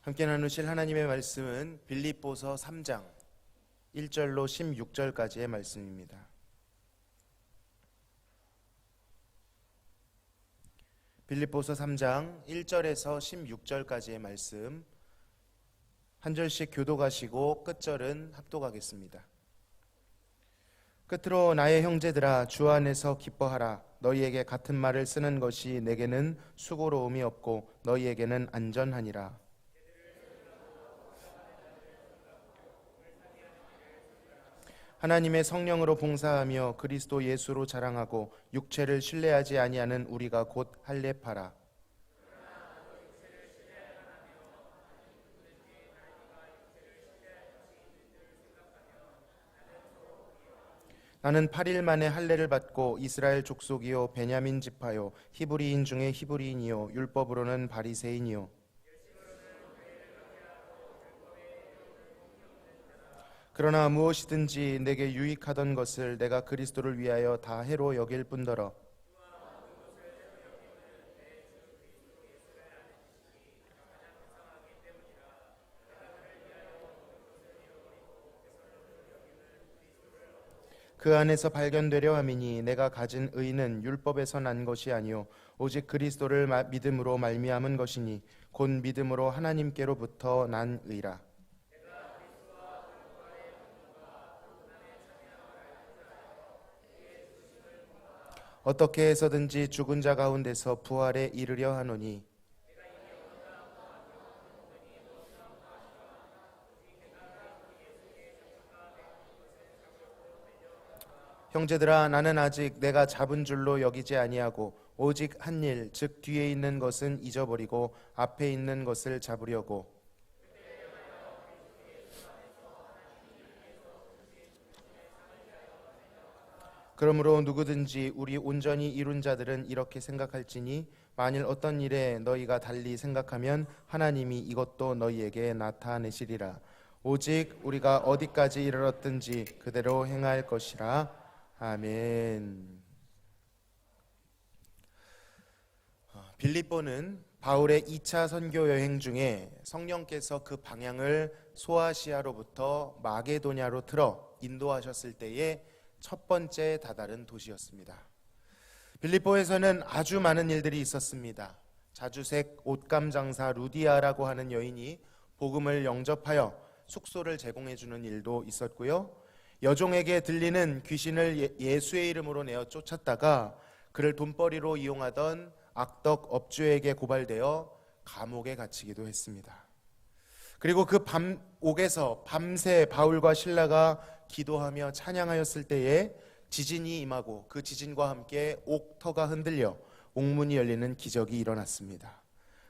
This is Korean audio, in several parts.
함께 나누실 하나님의 말씀은 빌립보서 3장 1절로 16절까지의 말씀입니다. 빌립보서 3장 1절에서 16절까지의 말씀 한 절씩 교독하시고 끝절은 합독하겠습니다. 끝으로 나의 형제들아, 주 안에서 기뻐하라. 너희에게 같은 말을 쓰는 것이 내게는 수고로움이 없고 너희에게는 안전하니라. 하나님의 성령으로 봉사하며 그리스도 예수로 자랑하고 육체를 신뢰하지 아니하는 우리가 곧 할례파라. 나는 8일 만에 할례를 받고 이스라엘 족속이요 베냐민 지파요 히브리인 중에 히브리인이요 율법으로는 바리새인이요 그러나 무엇이든지 내게 유익하던 것을 내가 그리스도를 위하여 다 해로 여길 뿐더러 그 안에서 발견되려 함이니 내가 가진 의는 율법에서 난 것이 아니요 오직 그리스도를 믿음으로 말미암은 것이니 곧 믿음으로 하나님께로부터 난 의라. 어떻게 해서든지 죽은 자 가운데서 부활에 이르려 하노니 형제들아, 나는 아직 내가 잡은 줄로 여기지 아니하고 오직 한 일, 즉 뒤에 있는 것은 잊어버리고 앞에 있는 것을 잡으려고 그러므로 누구든지 우리 온전히 이룬 자들은 이렇게 생각할지니 만일 어떤 일에 너희가 달리 생각하면 하나님이 이것도 너희에게 나타내시리라. 오직 우리가 어디까지 이르렀든지 그대로 행할 것이라. 아멘. 빌립보는 바울의 2차 선교 여행 중에 성령께서 그 방향을 소아시아로부터 마게도냐로 틀어 인도하셨을 때에 첫 번째 다다른 도시였습니다. 빌립보에서는 아주 많은 일들이 있었습니다. 자주색 옷감 장사 루디아라고 하는 여인이 복음을 영접하여 숙소를 제공해주는 일도 있었고요. 여종에게 들리는 귀신을 예수의 이름으로 내어 쫓았다가 그를 돈벌이로 이용하던 악덕 업주에게 고발되어 감옥에 갇히기도 했습니다. 그리고 그 옥에서 밤새 바울과 실라가 기도하며 찬양하였을 때에 지진이 임하고 그 지진과 함께 옥터가 흔들려 옥문이 열리는 기적이 일어났습니다.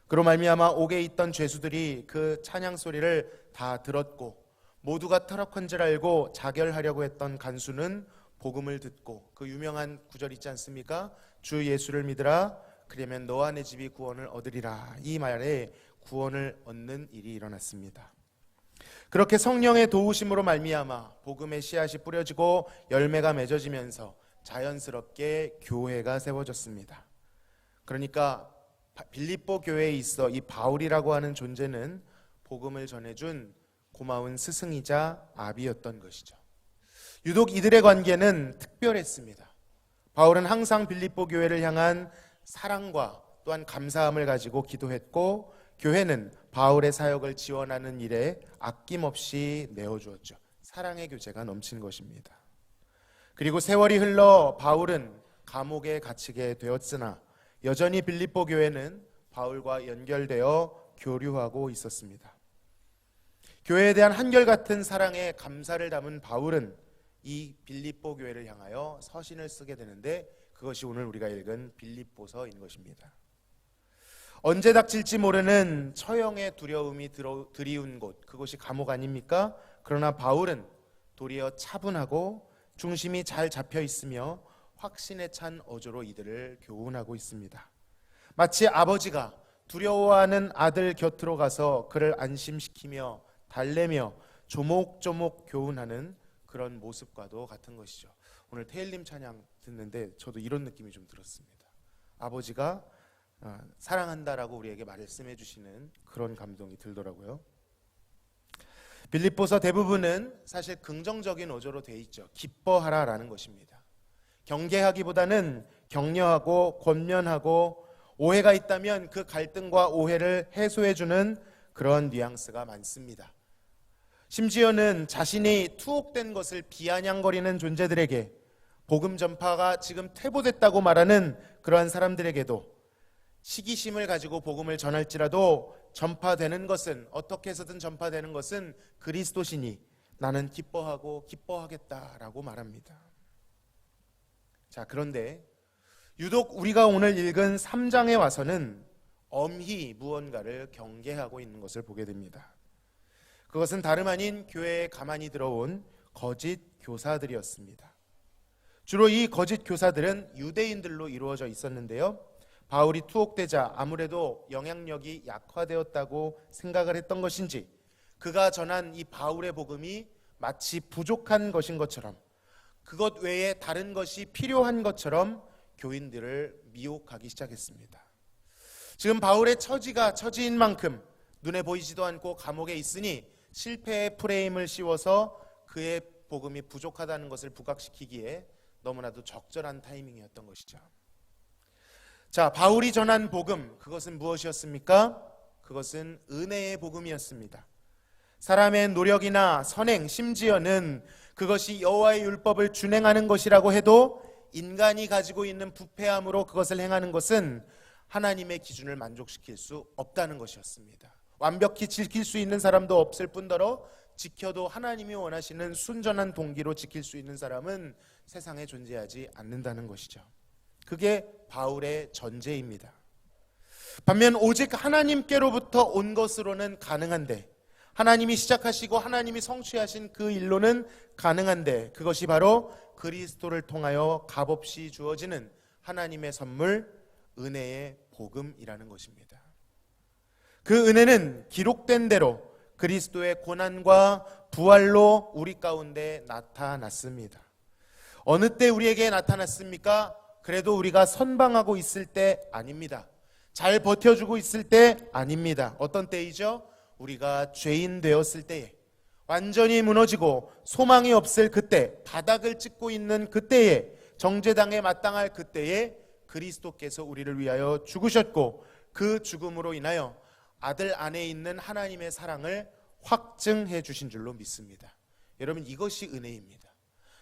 그로 말미암아 옥에 있던 죄수들이 그 찬양 소리를 다 들었고 모두가 타락한 줄 알고 자결하려고 했던 간수는 복음을 듣고 그 유명한 구절 있지 않습니까? 주 예수를 믿으라 그러면 너와 내 집이 구원을 얻으리라. 이 말에 구원을 얻는 일이 일어났습니다. 그렇게 성령의 도우심으로 말미암아 복음의 씨앗이 뿌려지고 열매가 맺어지면서 자연스럽게 교회가 세워졌습니다. 그러니까 빌립보 교회에 있어 이 바울이라고 하는 존재는 복음을 전해준 고마운 스승이자 아비였던 것이죠. 유독 이들의 관계는 특별했습니다. 바울은 항상 빌립보 교회를 향한 사랑과 또한 감사함을 가지고 기도했고 교회는 바울의 사역을 지원하는 일에 아낌없이 내어주었죠. 사랑의 교제가 넘친 것입니다. 그리고 세월이 흘러 바울은 감옥에 갇히게 되었으나 여전히 빌립보 교회는 바울과 연결되어 교류하고 있었습니다. 교회에 대한 한결같은 사랑에 감사를 담은 바울은 이 빌립보 교회를 향하여 서신을 쓰게 되는데 그것이 오늘 우리가 읽은 빌립보서인 것입니다. 언제 닥칠지 모르는 처형의 두려움이 드리운 곳, 그것이 감옥 아닙니까? 그러나 바울은 도리어 차분하고 중심이 잘 잡혀 있으며 확신에 찬 어조로 이들을 교훈하고 있습니다. 마치 아버지가 두려워하는 아들 곁으로 가서 그를 안심시키며 달래며 조목조목 교훈하는 그런 모습과도 같은 것이죠. 오늘 테일님 찬양 듣는데 저도 이런 느낌이 좀 들었습니다. 아버지가 사랑한다라고 우리에게 말씀해 주시는 그런 감동이 들더라고요. 빌립보서 대부분은 사실 긍정적인 어조로 되어 있죠. 기뻐하라라는 것입니다. 경계하기보다는 격려하고 권면하고, 오해가 있다면 그 갈등과 오해를 해소해 주는 그런 뉘앙스가 많습니다. 심지어는 자신이 투옥된 것을 비아냥거리는 존재들에게, 복음 전파가 지금 퇴보됐다고 말하는 그러한 사람들에게도 시기심을 가지고 복음을 전할지라도 전파되는 것은, 어떻게 해서든 전파되는 것은 그리스도시니 나는 기뻐하고 기뻐하겠다라고 말합니다. 자, 그런데 유독 우리가 오늘 읽은 3장에 와서는 엄히 무언가를 경계하고 있는 것을 보게 됩니다. 그것은 다름 아닌 교회에 가만히 들어온 거짓 교사들이었습니다. 주로 이 거짓 교사들은 유대인들로 이루어져 있었는데요, 바울이 투옥되자 아무래도 영향력이 약화되었다고 생각을 했던 것인지, 그가 전한 이 바울의 복음이 마치 부족한 것인 것처럼, 그것 외에 다른 것이 필요한 것처럼 교인들을 미혹하기 시작했습니다. 지금 바울의 처지인 만큼 눈에 보이지도 않고 감옥에 있으니 실패의 프레임을 씌워서 그의 복음이 부족하다는 것을 부각시키기에 너무나도 적절한 타이밍이었던 것이죠. 자, 바울이 전한 복음, 그것은 무엇이었습니까? 그것은 은혜의 복음이었습니다. 사람의 노력이나 선행, 심지어는 그것이 여호와의 율법을 준행하는 것이라고 해도 인간이 가지고 있는 부패함으로 그것을 행하는 것은 하나님의 기준을 만족시킬 수 없다는 것이었습니다. 완벽히 지킬 수 있는 사람도 없을 뿐더러 지켜도 하나님이 원하시는 순전한 동기로 지킬 수 있는 사람은 세상에 존재하지 않는다는 것이죠. 그게 바울의 전제입니다. 반면 오직 하나님께로부터 온 것으로는 가능한데, 하나님이 시작하시고 하나님이 성취하신 그 일로는 가능한데, 그것이 바로 그리스도를 통하여 값없이 주어지는 하나님의 선물, 은혜의 복음이라는 것입니다. 그 은혜는 기록된 대로 그리스도의 고난과 부활로 우리 가운데 나타났습니다. 어느 때 우리에게 나타났습니까? 그래도 우리가 선방하고 있을 때 아닙니다. 잘 버텨주고 있을 때 아닙니다. 어떤 때이죠? 우리가 죄인 되었을 때에, 완전히 무너지고 소망이 없을 그때, 바닥을 찍고 있는 그때에, 정죄당에 마땅할 그때에 그리스도께서 우리를 위하여 죽으셨고, 그 죽음으로 인하여 아들 안에 있는 하나님의 사랑을 확증해 주신 줄로 믿습니다. 여러분, 이것이 은혜입니다.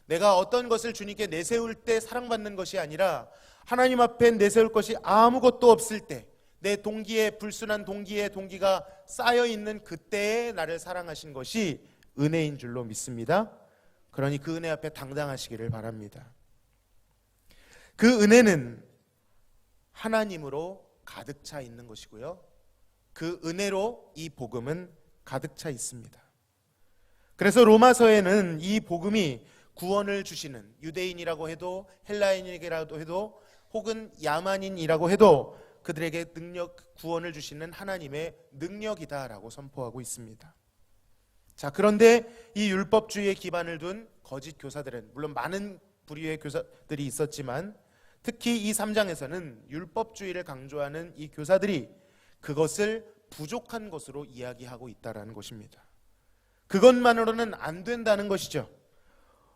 내가 어떤 것을 주님께 내세울 때 사랑받는 것이 아니라, 하나님 앞에 내세울 것이 아무것도 없을 때, 내 동기에, 불순한 동기에 동기가 쌓여있는 그때에 나를 사랑하신 것이 은혜인 줄로 믿습니다. 그러니 그 은혜 앞에 당당하시기를 바랍니다. 그 은혜는 하나님으로 가득 차 있는 것이고요, 그 은혜로 이 복음은 가득 차 있습니다. 그래서 로마서에는 이 복음이 구원을 주시는, 유대인이라고 해도 헬라인이라고 해도 혹은 야만인이라고 해도 그들에게 구원을 주시는 하나님의 능력이다라고 선포하고 있습니다. 자, 그런데 이 율법주의에 기반을 둔 거짓 교사들은, 물론 많은 부류의 교사들이 있었지만 특히 이 3장에서는 율법주의를 강조하는 이 교사들이 그것을 부족한 것으로 이야기하고 있다는 것입니다. 그것만으로는 안 된다는 것이죠.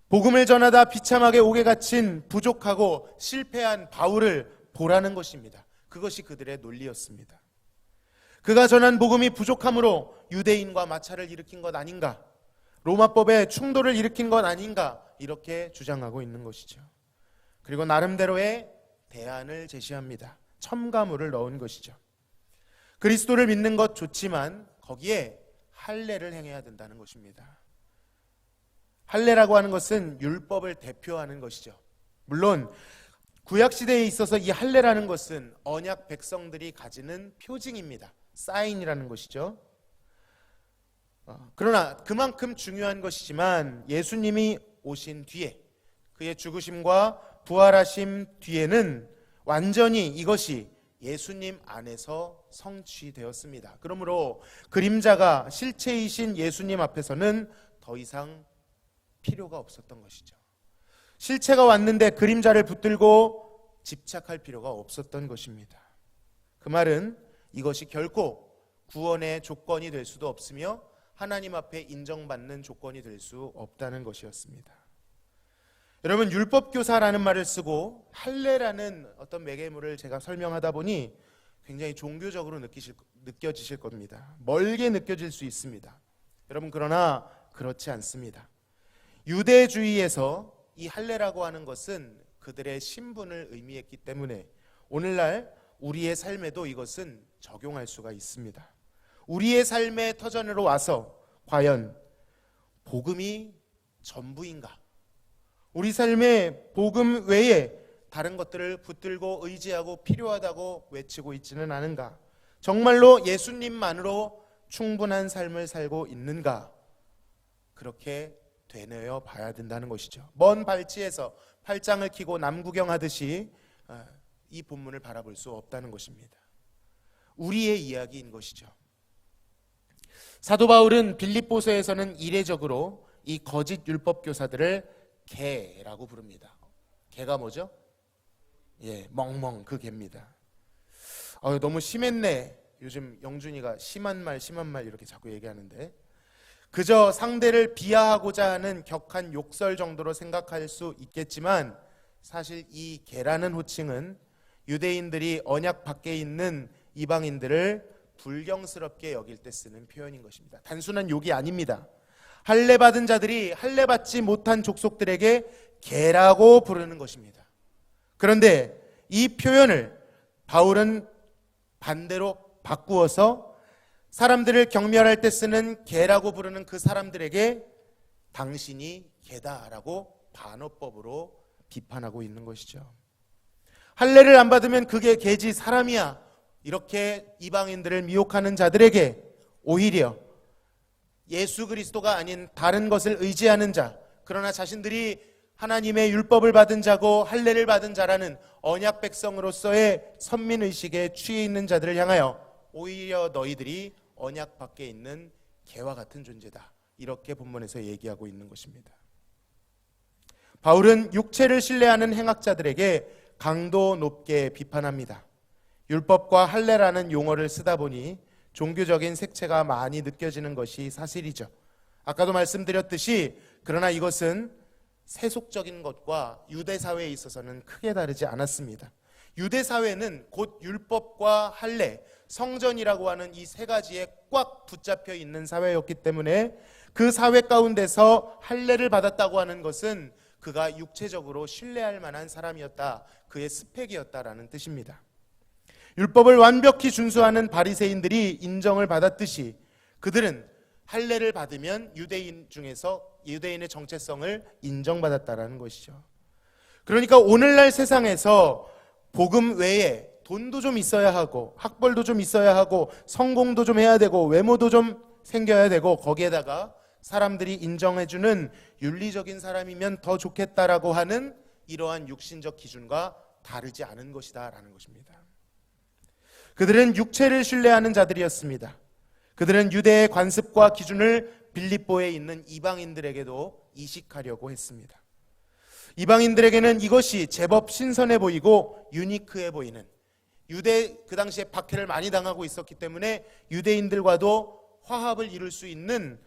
복음을 전하다 비참하게 옥에 갇힌 부족하고 실패한 바울을 보라는 것입니다. 그것이 그들의 논리였습니다. 그가 전한 복음이 부족함으로 유대인과 마찰을 일으킨 것 아닌가, 로마법에 충돌을 일으킨 것 아닌가, 이렇게 주장하고 있는 것이죠. 그리고 나름대로의 대안을 제시합니다. 첨가물을 넣은 것이죠. 그리스도를 믿는 것 좋지만 거기에 할례를 행해야 된다는 것입니다. 할례라고 하는 것은 율법을 대표하는 것이죠. 물론 구약시대에 있어서 이 할례라는 것은 언약 백성들이 가지는 표징입니다. 사인이라는 것이죠. 그러나 그만큼 중요한 것이지만 예수님이 오신 뒤에, 그의 죽으심과 부활하심 뒤에는 완전히 이것이 예수님 안에서 성취되었습니다. 그러므로 그림자가 실체이신 예수님 앞에서는 더 이상 필요가 없었던 것이죠. 실체가 왔는데 그림자를 붙들고 집착할 필요가 없었던 것입니다. 그 말은 이것이 결코 구원의 조건이 될 수도 없으며 하나님 앞에 인정받는 조건이 될 수 없다는 것이었습니다. 여러분, 율법교사라는 말을 쓰고 할례라는 어떤 매개물을 제가 설명하다 보니 굉장히 종교적으로 느껴지실 겁니다. 멀게 느껴질 수 있습니다. 여러분, 그러나 그렇지 않습니다. 유대주의에서 이 할례라고 하는 것은 그들의 신분을 의미했기 때문에 오늘날 우리의 삶에도 이것은 적용할 수가 있습니다. 우리의 삶의 터전으로 와서 과연 복음이 전부인가? 우리 삶에 복음 외에 다른 것들을 붙들고 의지하고 필요하다고 외치고 있지는 않은가? 정말로 예수님만으로 충분한 삶을 살고 있는가? 그렇게 되뇌어 봐야 된다는 것이죠. 먼 발치에서 팔짱을 끼고 남구경하듯이 이 본문을 바라볼 수 없다는 것입니다. 우리의 이야기인 것이죠. 사도 바울은 빌립보서에서는 이례적으로 이 거짓 율법 교사들을 개라고 부릅니다. 개가 뭐죠? 멍멍, 그 개입니다. 너무 심했네. 요즘 영준이가 심한 말 이렇게 자꾸 얘기하는데, 그저 상대를 비하하고자 하는 격한 욕설 정도로 생각할 수 있겠지만 사실 이 개라는 호칭은 유대인들이 언약 밖에 있는 이방인들을 불경스럽게 여길 때 쓰는 표현인 것입니다. 단순한 욕이 아닙니다. 할례 받은 자들이 할례 받지 못한 족속들에게 개라고 부르는 것입니다. 그런데 이 표현을 바울은 반대로 바꾸어서 사람들을 경멸할 때 쓰는 개라고 부르는 그 사람들에게 당신이 개다라고 반어법으로 비판하고 있는 것이죠. 할례를 안 받으면 그게 개지 사람이야, 이렇게 이방인들을 미혹하는 자들에게 오히려 예수 그리스도가 아닌 다른 것을 의지하는 자, 그러나 자신들이 하나님의 율법을 받은 자고 할례를 받은 자라는 언약 백성으로서의 선민의식에 취해 있는 자들을 향하여 오히려 너희들이 언약 밖에 있는 개와 같은 존재다, 이렇게 본문에서 얘기하고 있는 것입니다. 바울은 육체를 신뢰하는 행악자들에게 강도 높게 비판합니다. 율법과 할례라는 용어를 쓰다 보니 종교적인 색채가 많이 느껴지는 것이 사실이죠. 아까도 말씀드렸듯이 그러나 이것은 세속적인 것과 유대 사회에 있어서는 크게 다르지 않았습니다. 유대 사회는 곧 율법과 할례, 성전이라고 하는 이 세 가지에 꽉 붙잡혀 있는 사회였기 때문에 그 사회 가운데서 할례를 받았다고 하는 것은 그가 육체적으로 신뢰할 만한 사람이었다, 그의 스펙이었다라는 뜻입니다. 율법을 완벽히 준수하는 바리새인들이 인정을 받았듯이 그들은 할례를 받으면 유대인 중에서 유대인의 정체성을 인정받았다라는 것이죠. 그러니까 오늘날 세상에서 복음 외에 돈도 좀 있어야 하고 학벌도 좀 있어야 하고 성공도 좀 해야 되고 외모도 좀 생겨야 되고 거기에다가 사람들이 인정해주는 윤리적인 사람이면 더 좋겠다라고 하는 이러한 육신적 기준과 다르지 않은 것이다 라는 것입니다. 그들은 육체를 신뢰하는 자들이었습니다. 그들은 유대의 관습과 기준을 빌립보에 있는 이방인들에게도 이식하려고 했습니다. 이방인들에게는 이것이 제법 신선해 보이고 유니크해 보이는, 유대 그 당시에 박해를 많이 당하고 있었기 때문에 유대인들과도 화합을 이룰 수 있는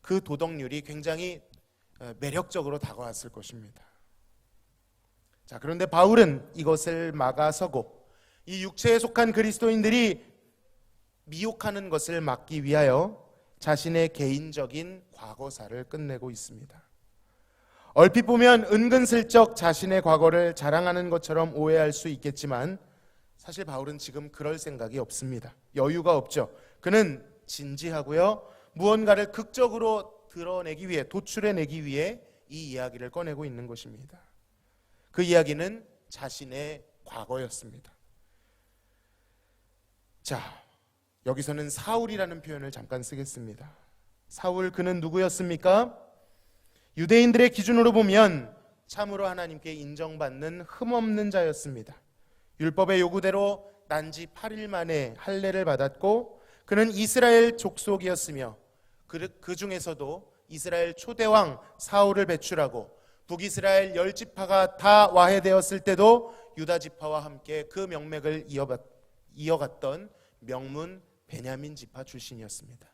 그 도덕률이 굉장히 매력적으로 다가왔을 것입니다. 자, 그런데 바울은 이것을 막아서고 이 육체에 속한 그리스도인들이 미혹하는 것을 막기 위하여 자신의 개인적인 과거사를 끝내고 있습니다. 얼핏 보면 은근슬쩍 자신의 과거를 자랑하는 것처럼 오해할 수 있겠지만 사실 바울은 지금 그럴 생각이 없습니다. 여유가 없죠. 그는 진지하고요, 무언가를 극적으로 드러내기 위해, 도출해내기 위해 이 이야기를 꺼내고 있는 것입니다. 그 이야기는 자신의 과거였습니다. 자, 여기서는 사울이라는 표현을 잠깐 쓰겠습니다. 사울, 그는 누구였습니까? 유대인들의 기준으로 보면 참으로 하나님께 인정받는 흠없는 자였습니다. 율법의 요구대로 난지 8일 만에 할례를 받았고 그는 이스라엘 족속이었으며 그 중에서도 이스라엘 초대왕 사울을 배출하고 북이스라엘 10지파가 다 와해되었을 때도 유다 지파와 함께 그 명맥을 이어갔던 명문 베냐민 지파 출신이었습니다.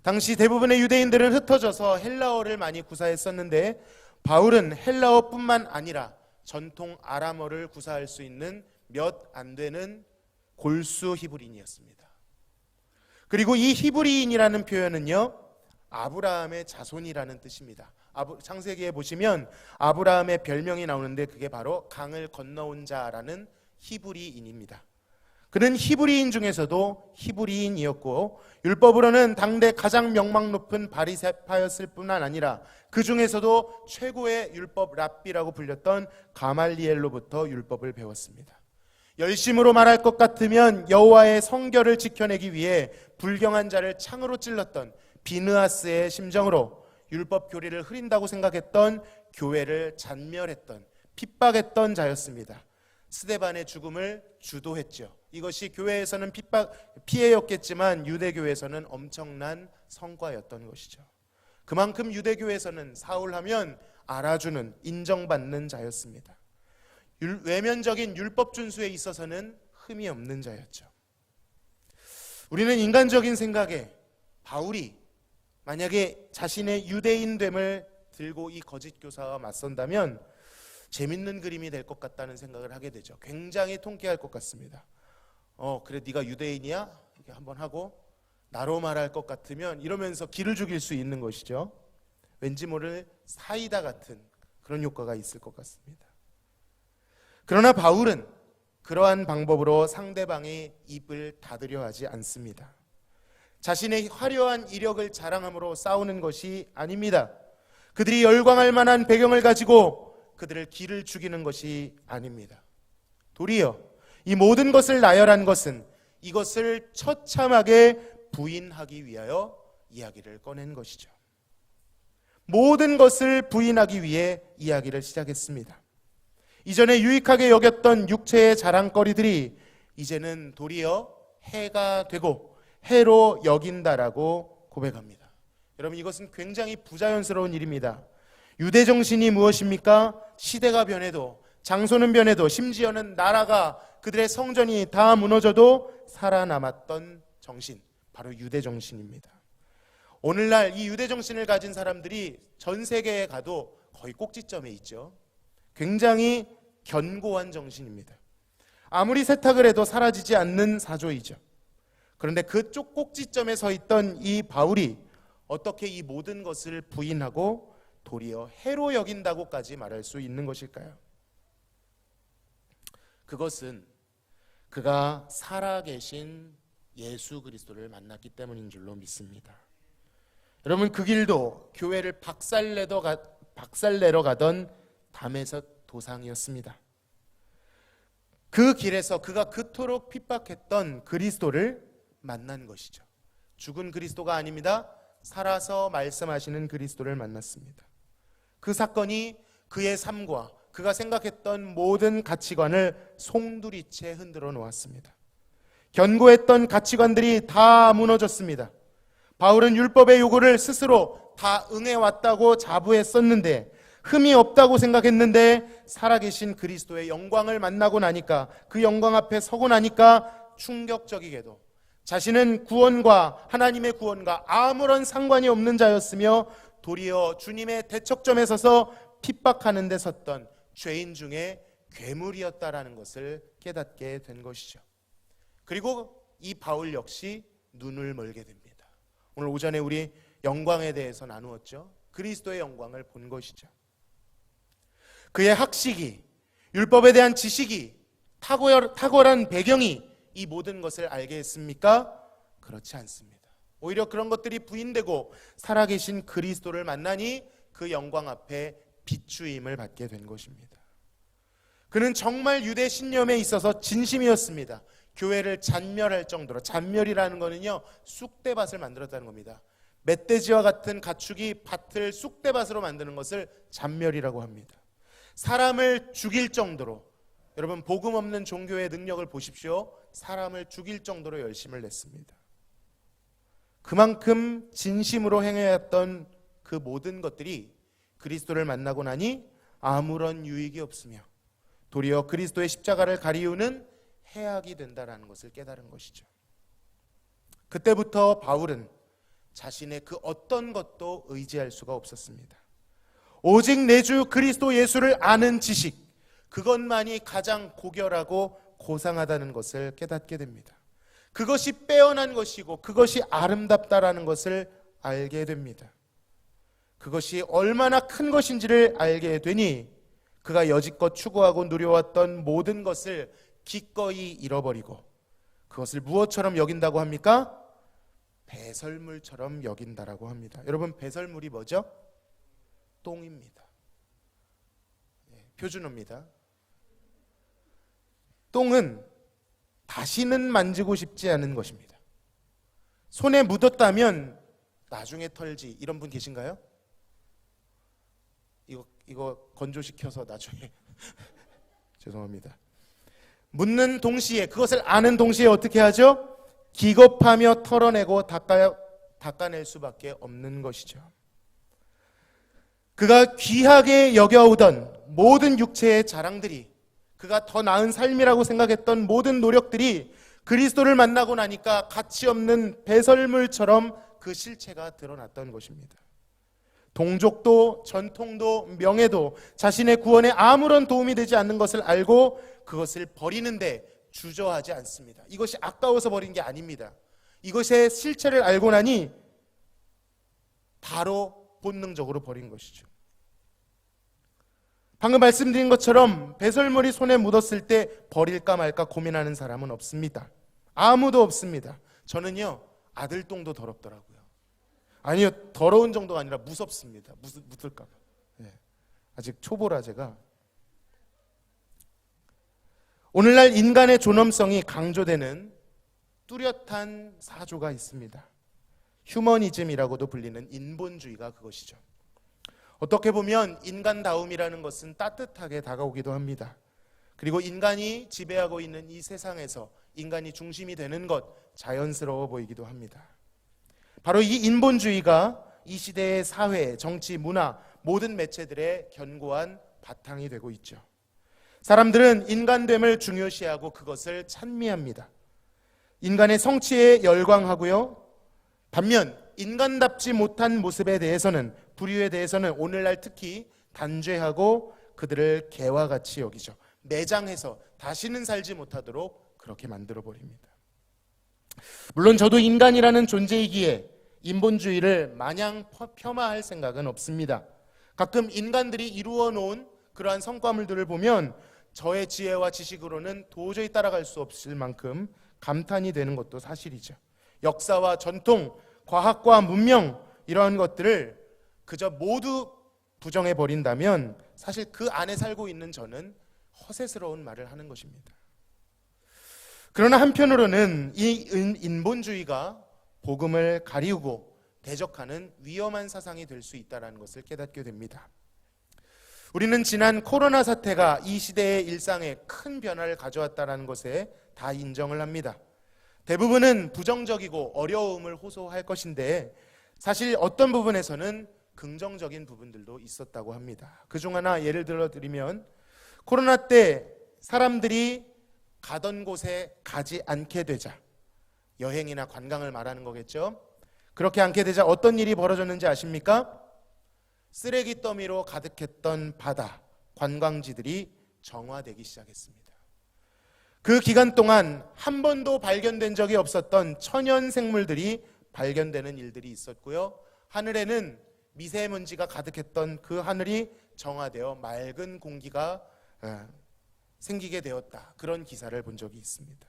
당시 대부분의 유대인들은 흩어져서 헬라어를 많이 구사했었는데 바울은 헬라어뿐만 아니라 전통 아람어를 구사할 수 있는 몇 안 되는 골수 히브리인이었습니다. 그리고 이 히브리인이라는 표현은요, 아브라함의 자손이라는 뜻입니다. 창세기에 보시면 아브라함의 별명이 나오는데 그게 바로 강을 건너온 자라는 히브리인입니다. 그는 히브리인 중에서도 히브리인이었고 율법으로는 당대 가장 명망 높은 바리새파였을 뿐만 아니라 그 중에서도 최고의 율법 랍비라고 불렸던 가말리엘로부터 율법을 배웠습니다. 열심으로 말할 것 같으면 여호와의 성결을 지켜내기 위해 불경한 자를 창으로 찔렀던 비느하스의 심정으로 율법 교리를 흐린다고 생각했던 교회를 잔멸했던 핍박했던 자였습니다. 스데반의 죽음을 주도했죠. 이것이 교회에서는 피해였겠지만 유대교에서는 엄청난 성과였던 것이죠. 그만큼 유대교에서는 사울하면 알아주는, 인정받는 자였습니다. 외면적인 율법 준수에 있어서는 흠이 없는 자였죠. 우리는 인간적인 생각에 바울이 만약에 자신의 유대인됨을 들고 이 거짓 교사와 맞선다면 재밌는 그림이 될 것 같다는 생각을 하게 되죠. 굉장히 통쾌할 것 같습니다. 그래 네가 유대인이야? 이렇게 한번 하고 나로 말할 것 같으면 이러면서 기를 죽일 수 있는 것이죠. 왠지 모를 사이다 같은 그런 효과가 있을 것 같습니다. 그러나 바울은 그러한 방법으로 상대방의 입을 닫으려 하지 않습니다. 자신의 화려한 이력을 자랑함으로 싸우는 것이 아닙니다. 그들이 열광할 만한 배경을 가지고 그들을 기를 죽이는 것이 아닙니다. 도리어 이 모든 것을 나열한 것은 이것을 처참하게 부인하기 위하여 이야기를 꺼낸 것이죠. 모든 것을 부인하기 위해 이야기를 시작했습니다. 이전에 유익하게 여겼던 육체의 자랑거리들이 이제는 도리어 해가 되고 해로 여긴다라고 고백합니다. 여러분, 이것은 굉장히 부자연스러운 일입니다. 유대 정신이 무엇입니까? 시대가 변해도, 장소는 변해도, 심지어는 나라가, 그들의 성전이 다 무너져도 살아남았던 정신, 바로 유대 정신입니다. 오늘날 이 유대 정신을 가진 사람들이 전 세계에 가도 거의 꼭지점에 있죠. 굉장히 견고한 정신입니다. 아무리 세탁을 해도 사라지지 않는 사조이죠. 그런데 그쪽 꼭지점에 서 있던 이 바울이 어떻게 이 모든 것을 부인하고 도리어 해로 여긴다고까지 말할 수 있는 것일까요? 그것은 그가 살아계신 예수 그리스도를 만났기 때문인 줄로 믿습니다. 여러분, 그 길도 교회를 박살내러 가던 담에석 도상이었습니다. 그 길에서 그가 그토록 핍박했던 그리스도를 만난 것이죠. 죽은 그리스도가 아닙니다. 살아서 말씀하시는 그리스도를 만났습니다. 그 사건이 그의 삶과 그가 생각했던 모든 가치관을 송두리째 흔들어 놓았습니다. 견고했던 가치관들이 다 무너졌습니다. 바울은 율법의 요구를 스스로 다 응해왔다고 자부했었는데, 흠이 없다고 생각했는데, 살아계신 그리스도의 영광을 만나고 나니까, 그 영광 앞에 서고 나니까 충격적이게도 자신은 구원과, 하나님의 구원과 아무런 상관이 없는 자였으며 도리어 주님의 대척점에 서서 핍박하는 데 섰던 죄인 중에 괴물이었다라는 것을 깨닫게 된 것이죠. 그리고 이 바울 역시 눈을 멀게 됩니다. 오늘 오전에 우리 영광에 대해서 나누었죠. 그리스도의 영광을 본 것이죠. 그의 학식이, 율법에 대한 지식이, 탁월한 배경이 이 모든 것을 알게 했습니까? 그렇지 않습니다. 오히려 그런 것들이 부인되고 살아계신 그리스도를 만나니 그 영광 앞에 비추임을 받게 된 것입니다. 그는 정말 유대 신념에 있어서 진심이었습니다. 교회를 잔멸할 정도로, 잔멸이라는 거는요, 쑥대밭을 만들었다는 겁니다. 멧돼지와 같은 가축이 밭을 쑥대밭으로 만드는 것을 잔멸이라고 합니다. 사람을 죽일 정도로, 여러분 복음 없는 종교의 능력을 보십시오. 사람을 죽일 정도로 열심을 냈습니다. 그만큼 진심으로 행해왔던 그 모든 것들이 그리스도를 만나고 나니 아무런 유익이 없으며 도리어 그리스도의 십자가를 가리우는 해악이 된다라는 것을 깨달은 것이죠. 그때부터 바울은 자신의 그 어떤 것도 의지할 수가 없었습니다. 오직 내 주 그리스도 예수를 아는 지식, 그것만이 가장 고결하고 고상하다는 것을 깨닫게 됩니다. 그것이 빼어난 것이고 그것이 아름답다라는 것을 알게 됩니다. 그것이 얼마나 큰 것인지를 알게 되니 그가 여지껏 추구하고 누려왔던 모든 것을 기꺼이 잃어버리고 그것을 무엇처럼 여긴다고 합니까? 배설물처럼 여긴다라고 합니다. 여러분, 배설물이 뭐죠? 똥입니다. 표준어입니다. 똥은 다시는 만지고 싶지 않은 것입니다. 손에 묻었다면 나중에 털지. 이런 분 계신가요? 이거 건조시켜서 나중에 죄송합니다. 묻는 동시에, 그것을 아는 동시에 어떻게 하죠? 기겁하며 털어내고 닦아낼 수밖에 없는 것이죠. 그가 귀하게 여겨오던 모든 육체의 자랑들이, 그가 더 나은 삶이라고 생각했던 모든 노력들이 그리스도를 만나고 나니까 가치 없는 배설물처럼 그 실체가 드러났던 것입니다. 동족도 전통도 명예도 자신의 구원에 아무런 도움이 되지 않는 것을 알고 그것을 버리는데 주저하지 않습니다. 이것이 아까워서 버린 게 아닙니다. 이것의 실체를 알고 나니 바로 본능적으로 버린 것이죠. 방금 말씀드린 것처럼 배설물이 손에 묻었을 때 버릴까 말까 고민하는 사람은 없습니다. 아무도 없습니다. 저는요, 아들 똥도 더럽더라고요. 아니요, 더러운 정도가 아니라 무섭습니다. 묻을까 봐. 아직 초보라 제가. 오늘날 인간의 존엄성이 강조되는 뚜렷한 사조가 있습니다. 휴머니즘이라고도 불리는 인본주의가 그것이죠. 어떻게 보면 인간다움이라는 것은 따뜻하게 다가오기도 합니다. 그리고 인간이 지배하고 있는 이 세상에서 인간이 중심이 되는 것, 자연스러워 보이기도 합니다. 바로 이 인본주의가 이 시대의 사회, 정치, 문화, 모든 매체들의 견고한 바탕이 되고 있죠. 사람들은 인간됨을 중요시하고 그것을 찬미합니다. 인간의 성취에 열광하고요. 반면 인간답지 못한 모습에 대해서는, 부류에 대해서는 오늘날 특히 단죄하고 그들을 개와 같이 여기죠. 매장해서 다시는 살지 못하도록 그렇게 만들어버립니다. 물론 저도 인간이라는 존재이기에 인본주의를 마냥 폄하할 생각은 없습니다. 가끔 인간들이 이루어 놓은 그러한 성과물들을 보면 저의 지혜와 지식으로는 도저히 따라갈 수 없을 만큼 감탄이 되는 것도 사실이죠. 역사와 전통, 과학과 문명, 이러한 것들을 그저 모두 부정해 버린다면 사실 그 안에 살고 있는 저는 허세스러운 말을 하는 것입니다. 그러나 한편으로는 이 인본주의가 복음을 가리우고 대적하는 위험한 사상이 될 수 있다는 것을 깨닫게 됩니다. 우리는 지난 코로나 사태가 이 시대의 일상에 큰 변화를 가져왔다는 것에 다 인정을 합니다. 대부분은 부정적이고 어려움을 호소할 것인데 사실 어떤 부분에서는 긍정적인 부분들도 있었다고 합니다. 그중 하나 예를 들어 드리면 코로나 때 사람들이 가던 곳에 가지 않게 되자, 여행이나 관광을 말하는 거겠죠. 그렇게 않게 되자 어떤 일이 벌어졌는지 아십니까? 쓰레기 더미로 가득했던 바다, 관광지들이 정화되기 시작했습니다. 그 기간 동안 한 번도 발견된 적이 없었던 천연 생물들이 발견되는 일들이 있었고요. 하늘에는 미세먼지가 가득했던 그 하늘이 정화되어 맑은 공기가 생기게 되었다. 그런 기사를 본 적이 있습니다.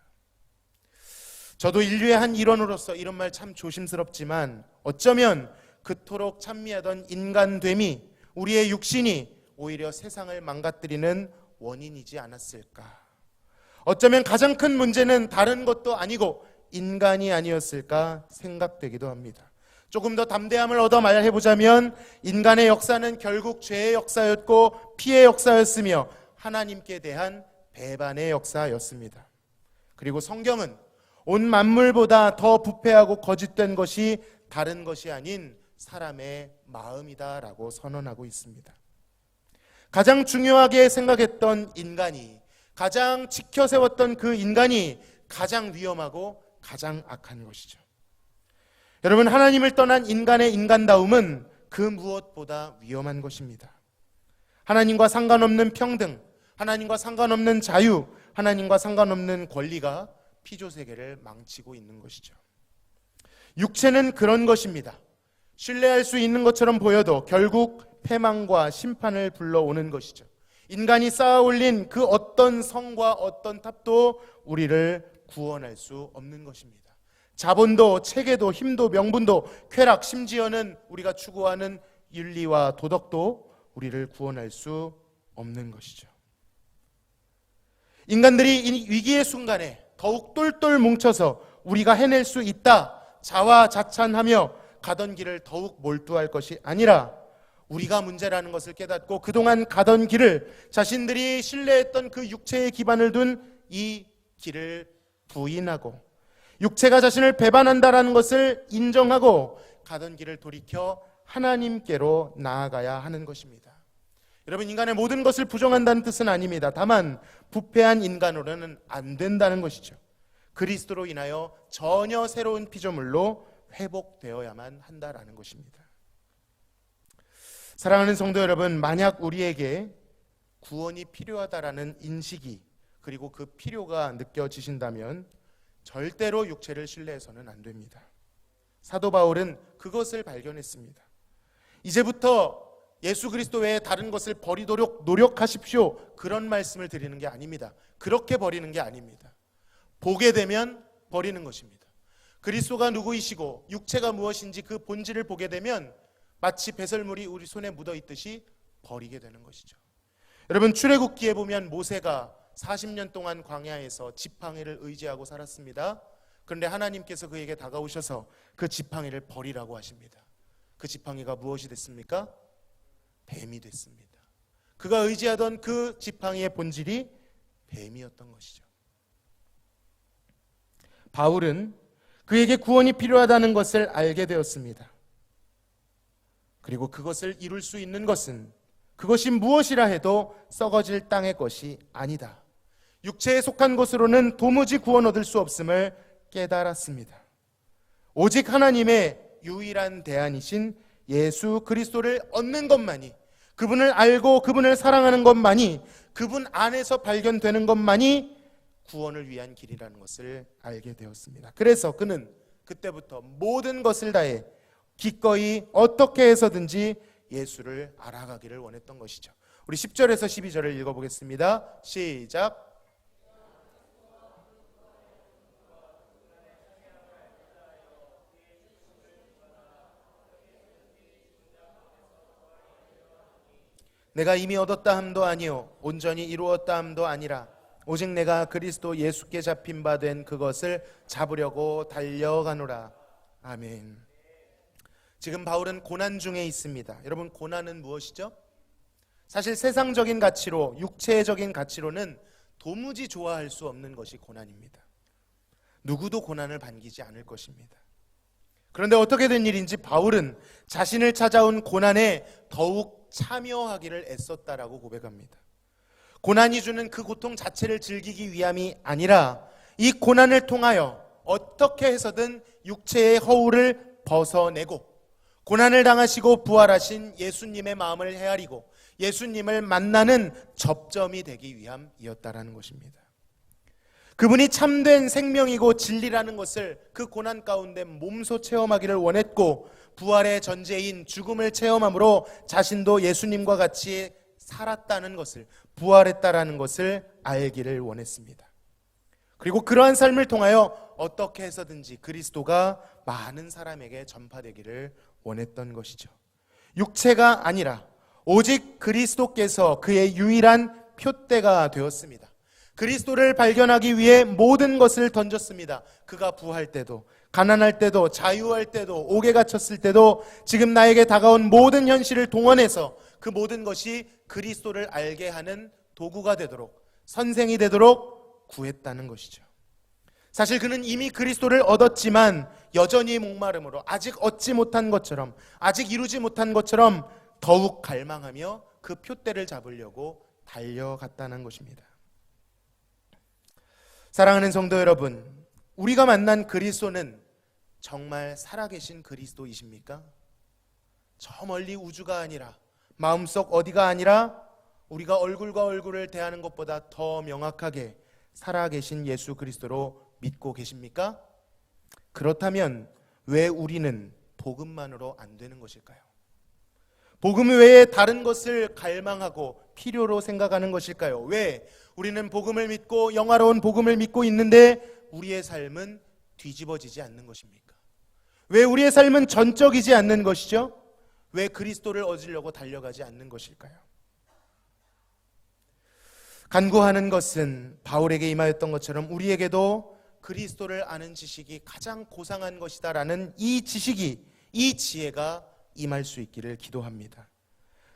저도 인류의 한 일원으로서 이런 말 참 조심스럽지만 어쩌면 그토록 찬미하던 인간됨이, 우리의 육신이 오히려 세상을 망가뜨리는 원인이지 않았을까. 어쩌면 가장 큰 문제는 다른 것도 아니고 인간이 아니었을까 생각되기도 합니다. 조금 더 담대함을 얻어 말해보자면 인간의 역사는 결국 죄의 역사였고 피의 역사였으며 하나님께 대한 배반의 역사였습니다. 그리고 성경은 온 만물보다 더 부패하고 거짓된 것이 다른 것이 아닌 사람의 마음이다라고 선언하고 있습니다. 가장 중요하게 생각했던 인간이 가장 지켜 세웠던 그 인간이 가장 위험하고 가장 악한 것이죠. 여러분, 하나님을 떠난 인간의 인간다움은 그 무엇보다 위험한 것입니다. 하나님과 상관없는 평등, 하나님과 상관없는 자유, 하나님과 상관없는 권리가 피조세계를 망치고 있는 것이죠. 육체는 그런 것입니다. 신뢰할 수 있는 것처럼 보여도 결국 패망과 심판을 불러오는 것이죠. 인간이 쌓아올린 그 어떤 성과 어떤 탑도 우리를 구원할 수 없는 것입니다. 자본도 체계도 힘도 명분도 쾌락, 심지어는 우리가 추구하는 윤리와 도덕도 우리를 구원할 수 없는 것이죠. 인간들이 이 위기의 순간에 더욱 똘똘 뭉쳐서 우리가 해낼 수 있다 자화자찬하며 가던 길을 더욱 몰두할 것이 아니라 우리가 문제라는 것을 깨닫고 그동안 가던 길을, 자신들이 신뢰했던 그 육체의 기반을 둔 이 길을 부인하고 육체가 자신을 배반한다라는 것을 인정하고 가던 길을 돌이켜 하나님께로 나아가야 하는 것입니다. 여러분, 인간의 모든 것을 부정한다는 뜻은 아닙니다. 다만 부패한 인간으로는 안 된다는 것이죠. 그리스도로 인하여 전혀 새로운 피조물로 회복되어야만 한다라는 것입니다. 사랑하는 성도 여러분, 만약 우리에게 구원이 필요하다라는 인식이 그리고 그 필요가 느껴지신다면 절대로 육체를 신뢰해서는 안 됩니다. 사도 바울은 그것을 발견했습니다. 이제부터 예수 그리스도 외에 다른 것을 버리도록 노력하십시오, 그런 말씀을 드리는 게 아닙니다. 그렇게 버리는 게 아닙니다. 보게 되면 버리는 것입니다. 그리스도가 누구이시고 육체가 무엇인지 그 본질을 보게 되면 마치 배설물이 우리 손에 묻어 있듯이 버리게 되는 것이죠. 여러분, 출애굽기에 보면 모세가 40년 동안 광야에서 지팡이를 의지하고 살았습니다. 그런데 하나님께서 그에게 다가오셔서 그 지팡이를 버리라고 하십니다. 그 지팡이가 무엇이 됐습니까? 뱀이 됐습니다. 그가 의지하던 그 지팡이의 본질이 뱀이었던 것이죠. 바울은 그에게 구원이 필요하다는 것을 알게 되었습니다. 그리고 그것을 이룰 수 있는 것은 그것이 무엇이라 해도 썩어질 땅의 것이 아니다. 육체에 속한 것으로는 도무지 구원 얻을 수 없음을 깨달았습니다. 오직 하나님의 유일한 대안이신 예수 그리스도를 얻는 것만이, 그분을 알고 그분을 사랑하는 것만이, 그분 안에서 발견되는 것만이 구원을 위한 길이라는 것을 알게 되었습니다. 그래서 그는 그때부터 모든 것을 다해 기꺼이 어떻게 해서든지 예수를 알아가기를 원했던 것이죠. 우리 10절에서 12절을 읽어보겠습니다. 시작. 내가 이미 얻었다 함도 아니요 온전히 이루었다 함도 아니라 오직 내가 그리스도 예수께 잡힌 바 된 그것을 잡으려고 달려가노라. 아멘. 지금 바울은 고난 중에 있습니다. 여러분, 고난은 무엇이죠? 사실 세상적인 가치로, 육체적인 가치로는 도무지 좋아할 수 없는 것이 고난입니다. 누구도 고난을 반기지 않을 것입니다. 그런데 어떻게 된 일인지 바울은 자신을 찾아온 고난에 더욱 참여하기를 애썼다라고 고백합니다. 고난이 주는 그 고통 자체를 즐기기 위함이 아니라 이 고난을 통하여 어떻게 해서든 육체의 허울을 벗어내고 고난을 당하시고 부활하신 예수님의 마음을 헤아리고 예수님을 만나는 접점이 되기 위함이었다라는 것입니다. 그분이 참된 생명이고 진리라는 것을 그 고난 가운데 몸소 체험하기를 원했고, 부활의 전제인 죽음을 체험함으로 자신도 예수님과 같이 살았다는 것을, 부활했다라는 것을 알기를 원했습니다. 그리고 그러한 삶을 통하여 어떻게 해서든지 그리스도가 많은 사람에게 전파되기를 원했던 것이죠. 육체가 아니라 오직 그리스도께서 그의 유일한 표대가 되었습니다. 그리스도를 발견하기 위해 모든 것을 던졌습니다. 그가 부할 때도, 가난할 때도, 자유할 때도, 옥에 갇혔을 때도, 지금 나에게 다가온 모든 현실을 동원해서 그 모든 것이 그리스도를 알게 하는 도구가 되도록, 선생이 되도록 구했다는 것이죠. 사실 그는 이미 그리스도를 얻었지만 여전히 목마름으로 아직 얻지 못한 것처럼, 아직 이루지 못한 것처럼 더욱 갈망하며 그 표대를 잡으려고 달려갔다는 것입니다. 사랑하는 성도 여러분, 우리가 만난 그리스도는 정말 살아계신 그리스도이십니까? 저 멀리 우주가 아니라, 마음속 어디가 아니라 우리가 얼굴과 얼굴을 대하는 것보다 더 명확하게 살아계신 예수 그리스도로 믿고 계십니까? 그렇다면 왜 우리는 복음만으로 안 되는 것일까요? 복음 외에 다른 것을 갈망하고 필요로 생각하는 것일까요? 왜 우리는 복음을 믿고 영화로운 복음을 믿고 있는데 우리의 삶은 뒤집어지지 않는 것입니까? 왜 우리의 삶은 전적이지 않는 것이죠? 왜 그리스도를 얻으려고 달려가지 않는 것일까요? 간구하는 것은 바울에게 임하였던 것처럼 우리에게도 그리스도를 아는 지식이 가장 고상한 것이다라는 이 지식이, 이 지혜가 임할 수 있기를 기도합니다.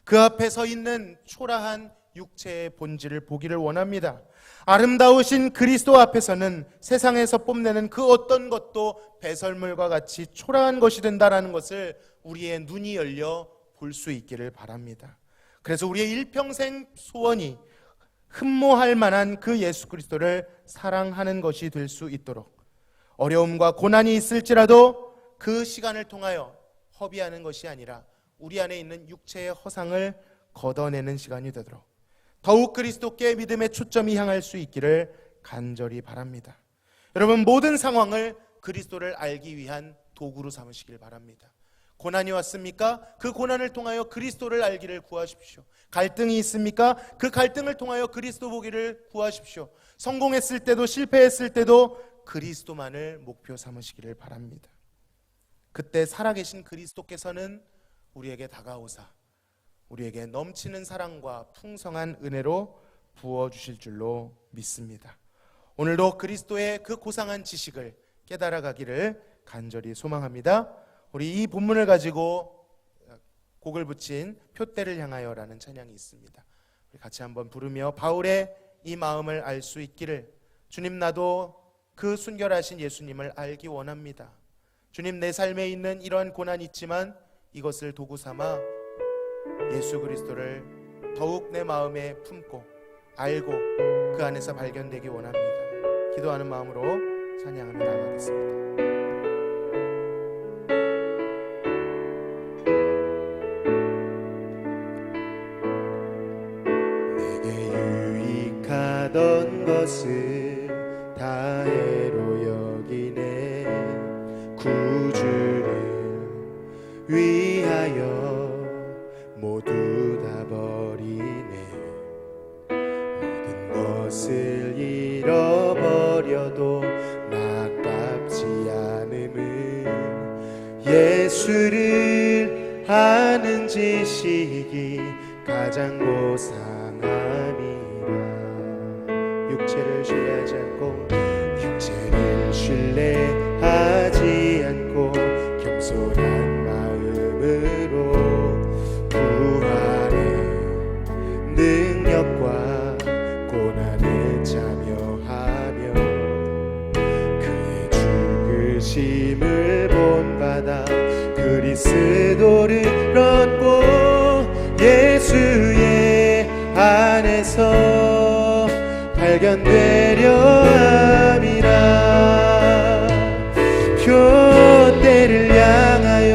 그 앞에 서 있는 초라한 육체의 본질을 보기를 원합니다. 아름다우신 그리스도 앞에서는 세상에서 뽐내는 그 어떤 것도 배설물과 같이 초라한 것이 된다라는 것을 우리의 눈이 열려 볼 수 있기를 바랍니다. 그래서 우리의 일평생 소원이 흠모할 만한 그 예수 그리스도를 사랑하는 것이 될 수 있도록, 어려움과 고난이 있을지라도 그 시간을 통하여 허비하는 것이 아니라 우리 안에 있는 육체의 허상을 걷어내는 시간이 되도록 더욱 그리스도께 믿음의 초점이 향할 수 있기를 간절히 바랍니다. 여러분, 모든 상황을 그리스도를 알기 위한 도구로 삼으시길 바랍니다. 고난이 왔습니까? 그 고난을 통하여 그리스도를 알기를 구하십시오. 갈등이 있습니까? 그 갈등을 통하여 그리스도 보기를 구하십시오. 성공했을 때도 실패했을 때도 그리스도만을 목표 삼으시기를 바랍니다. 그때 살아계신 그리스도께서는 우리에게 다가오사 우리에게 넘치는 사랑과 풍성한 은혜로 부어주실 줄로 믿습니다. 오늘도 그리스도의 그 고상한 지식을 깨달아가기를 간절히 소망합니다. 우리 이 본문을 가지고 곡을 붙인 표대를 향하여라는 찬양이 있습니다. 우리 같이 한번 부르며 바울의 이 마음을 알 수 있기를, 주님, 나도 그 순결하신 예수님을 알기 원합니다. 주님, 내 삶에 있는 이러한 고난이 있지만 이것을 도구 삼아 예수 그리스도를 더욱 내 마음에 품고 알고 그 안에서 발견되기 원합니다. 기도하는 마음으로 찬양하며 나가겠습니다. 하던 것을 다 해로 여기네. 구주를 위하여 모두 다 버리네. 모든 것을 잃어버려도 아깝지 않음은 예수를 아는 지식이 가장 고상함이라. 육체를 신뢰하지 않고 겸손한 마음으로 구하는 능력과 고난에 참여하며 그의 죽으심을 본받아 그리스도를 얻고 예수의 안에서 발견되려 함이라. 표대를 향하여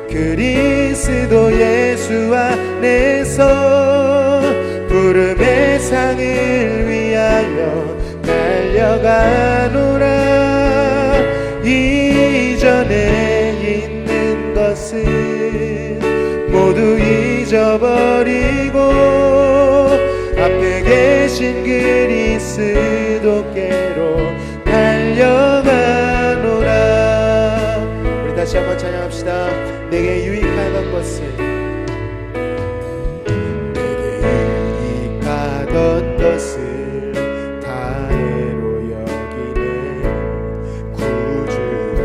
그리스도 예수 안에서 부름의 상을 위하여 달려가노라. 이전에 있는 것을 모두 잊어버리고 앞에 계신 그리스도께로 달려가노라. 우리 다시 한번 찬양합시다. 내게 유익하던 것을, 내게 유익하던 것을 다 해로 여기네. 구주를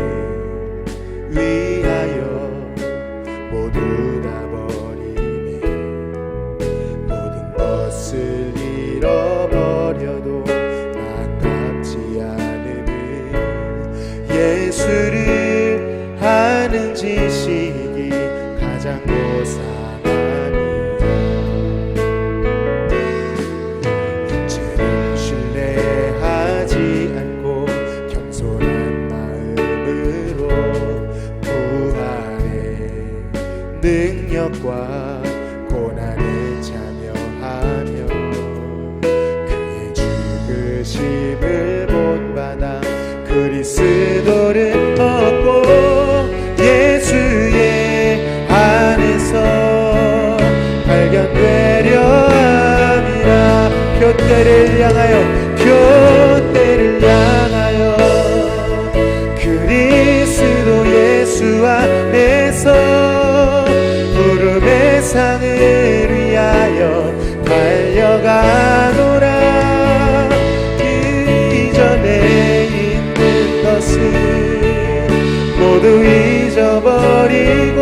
위하여 모두 다 버리네. 모든 것을 잃어버려도 아깝지 않음은 예수를 아는 지식이 가장 고상함이라. 육체를 신뢰하지 능력과 고난에 참여하며 그의 죽으심을 본받아 그리스도를 얻고 예수의 안에서 발견되려 함이라. 표대를 향하여 그리스도 예수 안에서 부름의 상을 위하여 달려가노라. 이전에 있는 것을 모두 잊어버리고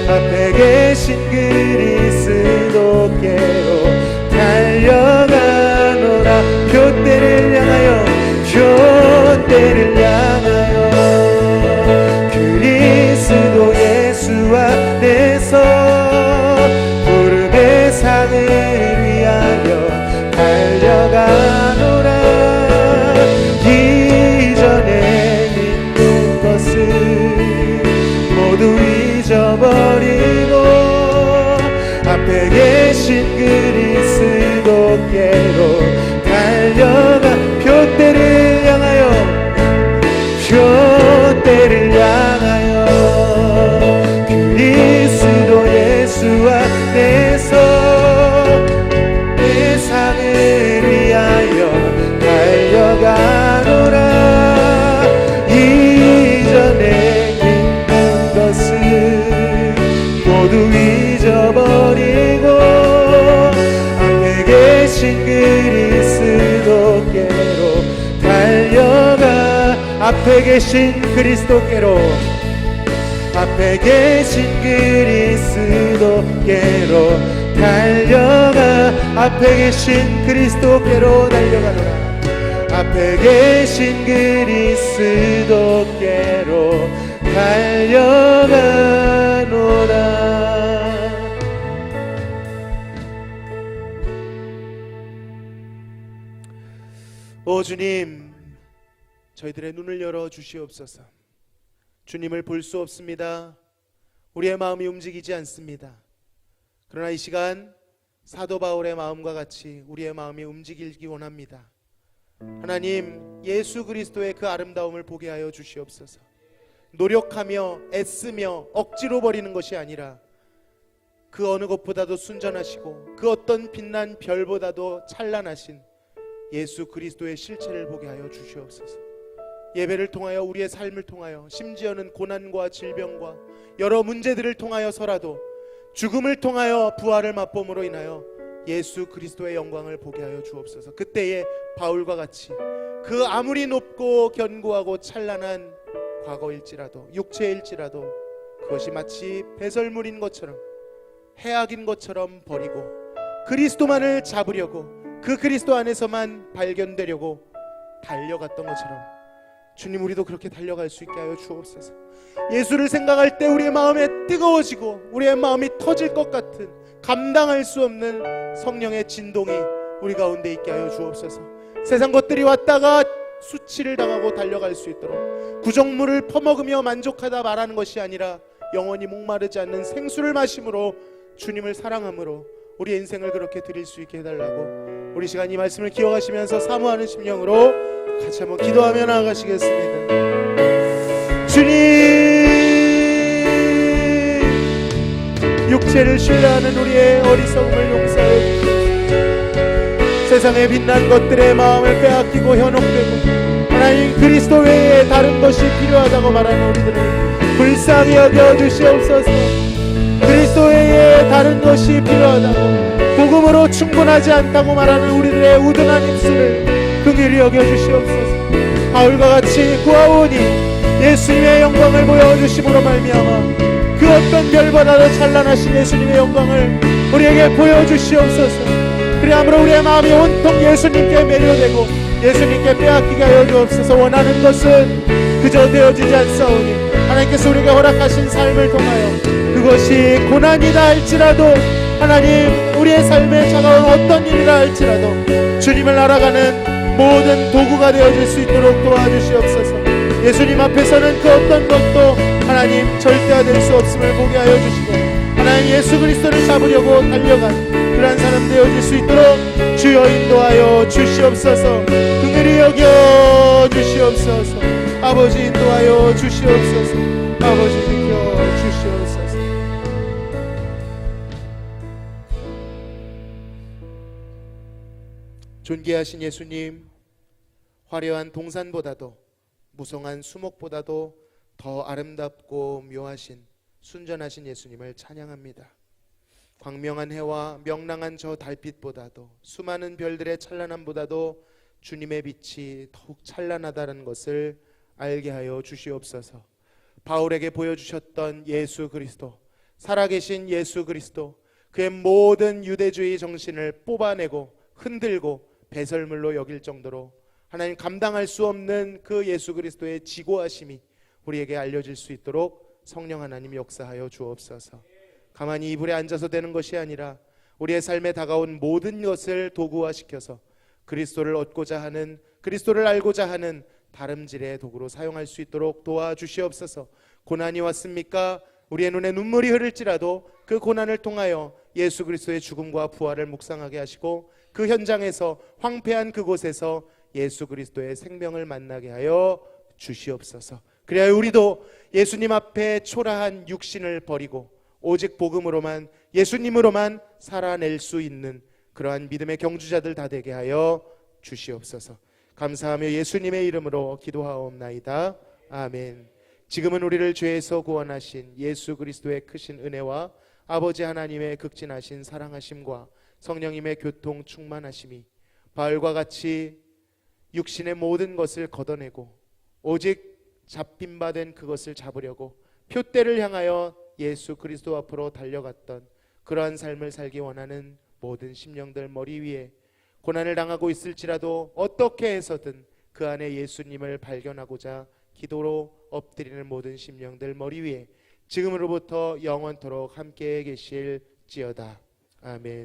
앞에 계신 그리스도께로 달려가노라. 표대를 향하여 그리스도 예수 안에서 부름의 상을 위하여 달려가노라. 이전에 있는 것을 모두 잊어버리고 앞에 계신 그리스도께로 달려가. 표대를 향하여 그리스도 예수 안에서 내 상을 위하여 달려가노라. 이전에 있는 것을 모두 잊어버리고 앞에 계신 그리스도께로 달려가. 앞에 계신 그리스도께로 달려가. 앞에 계신 그리스도께로 달려가노라. 앞에 계신 그리스도께로 달려가노라. 오 주님, 저희들의 눈을 열어 주시옵소서. 주님을 볼 수 없습니다. 우리의 마음이 움직이지 않습니다. 그러나 이 시간 사도 바울의 마음과 같이 우리의 마음이 움직이기 원합니다. 하나님, 예수 그리스도의 그 아름다움을 보게 하여 주시옵소서. 노력하며 애쓰며 억지로 버리는 것이 아니라 그 어느 것보다도 순전하시고 그 어떤 빛난 별보다도 찬란하신 예수 그리스도의 실체를 보게 하여 주시옵소서. 예배를 통하여 우리의 삶을 통하여 심지어는 고난과 질병과 여러 문제들을 통하여서라도 죽음을 통하여 부활을 맛봄으로 인하여 예수 그리스도의 영광을 보게 하여 주옵소서. 그때에 바울과 같이 그 아무리 높고 견고하고 찬란한 과거일지라도 육체일지라도 그것이 마치 배설물인 것처럼 해악인 것처럼 버리고 그리스도만을 잡으려고 그 그리스도 안에서만 발견되려고 달려갔던 것처럼 주님, 우리도 그렇게 달려갈 수 있게 하여 주옵소서. 예수를 생각할 때 우리의 마음에 뜨거워지고 우리의 마음이 터질 것 같은 감당할 수 없는 성령의 진동이 우리 가운데 있게 하여 주옵소서. 세상 것들이 왔다가 수치를 당하고 달려갈 수 있도록 구정물을 퍼먹으며 만족하다 말하는 것이 아니라 영원히 목마르지 않는 생수를 마심으로 주님을 사랑함으로 우리의 인생을 그렇게 드릴 수 있게 해달라고 우리 시간 이 말씀을 기억하시면서 사모하는 심령으로 같이 한번 기도하며 나아가시겠습니다. 주님, 육체를 신뢰하는 우리의 어리석음을 용서해 주시옵소서. 세상의 빛난 것들의 마음을 빼앗기고 현혹되고 하나님 그리스도 외에 다른 것이 필요하다고 말하는 우리들을 불쌍히 여겨 주시옵소서. 그리스도 외에 다른 것이 필요하다고, 복음으로 충분하지 않다고 말하는 우리들의 우둔한 입술을 긍휼히 여겨 주시옵소서. 바울과 같이 구하오니 예수님의 영광을 보여주심으로 말미암아 그 어떤 별보다도 찬란하신 예수님의 영광을 우리에게 보여주시옵소서. 그리함으로 우리의 마음이 온통 예수님께 매료되고 예수님께 빼앗기게 하여 주옵소서. 원하는 것은 그저 되어지지 않사오니 하나님께서 우리에게 허락하신 삶을 통하여 그것이 고난이다 할지라도, 하나님 우리의 삶에 차가운 어떤 일이라 할지라도 주님을 알아가는 모든 도구가 되어질 수 있도록 도와주시옵소서. 예수님 앞에서는 그 어떤 것도 하나님 절대화될 수 없음을 보게 하여 주시고 하나님 예수 그리스도를 잡으려고 달려간 그러한 사람 되어질 수 있도록 주여 인도하여 주시옵소서. 긍휼히 여겨 주시옵소서. 아버지 인도하여 주시옵소서. 아버지 지켜 주시옵소서. 존귀하신 예수님, 화려한 동산보다도 무성한 수목보다도 더 아름답고 묘하신 순전하신 예수님을 찬양합니다. 광명한 해와 명랑한 저 달빛보다도 수많은 별들의 찬란함보다도 주님의 빛이 더욱 찬란하다는 것을 알게 하여 주시옵소서. 바울에게 보여주셨던 예수 그리스도, 살아계신 예수 그리스도, 그의 모든 유대주의 정신을 뽑아내고 흔들고 배설물로 여길 정도로 하나님 감당할 수 없는 그 예수 그리스도의 지고하심이 우리에게 알려질 수 있도록 성령 하나님 역사하여 주옵소서. 가만히 이불에 앉아서 되는 것이 아니라 우리의 삶에 다가온 모든 것을 도구화시켜서 그리스도를 얻고자 하는, 그리스도를 알고자 하는 다름질의 도구로 사용할 수 있도록 도와주시옵소서. 고난이 왔습니까? 우리의 눈에 눈물이 흐를지라도 그 고난을 통하여 예수 그리스도의 죽음과 부활을 묵상하게 하시고 그 현장에서 황폐한 그곳에서 예수 그리스도의 생명을 만나게 하여 주시옵소서. 그래야 우리도 예수님 앞에 초라한 육신을 버리고 오직 복음으로만, 예수님으로만 살아낼 수 있는 그러한 믿음의 경주자들 다 되게 하여 주시옵소서. 감사하며 예수님의 이름으로 기도하옵나이다. 아멘. 지금은 우리를 죄에서 구원하신 예수 그리스도의 크신 은혜와 아버지 하나님의 극진하신 사랑하심과 성령님의 교통 충만하심이 바울과 같이 육신의 모든 것을 걷어내고 오직 잡힌 바 된 그것을 잡으려고 표대를 향하여 예수 그리스도 앞으로 달려갔던 그러한 삶을 살기 원하는 모든 심령들 머리 위에 고난을 당하고 있을지라도 어떻게 해서든 그 안에 예수님을 발견하고자 기도로 엎드리는 모든 심령들 머리 위에 지금으로부터 영원토록 함께 계실지어다. 아멘.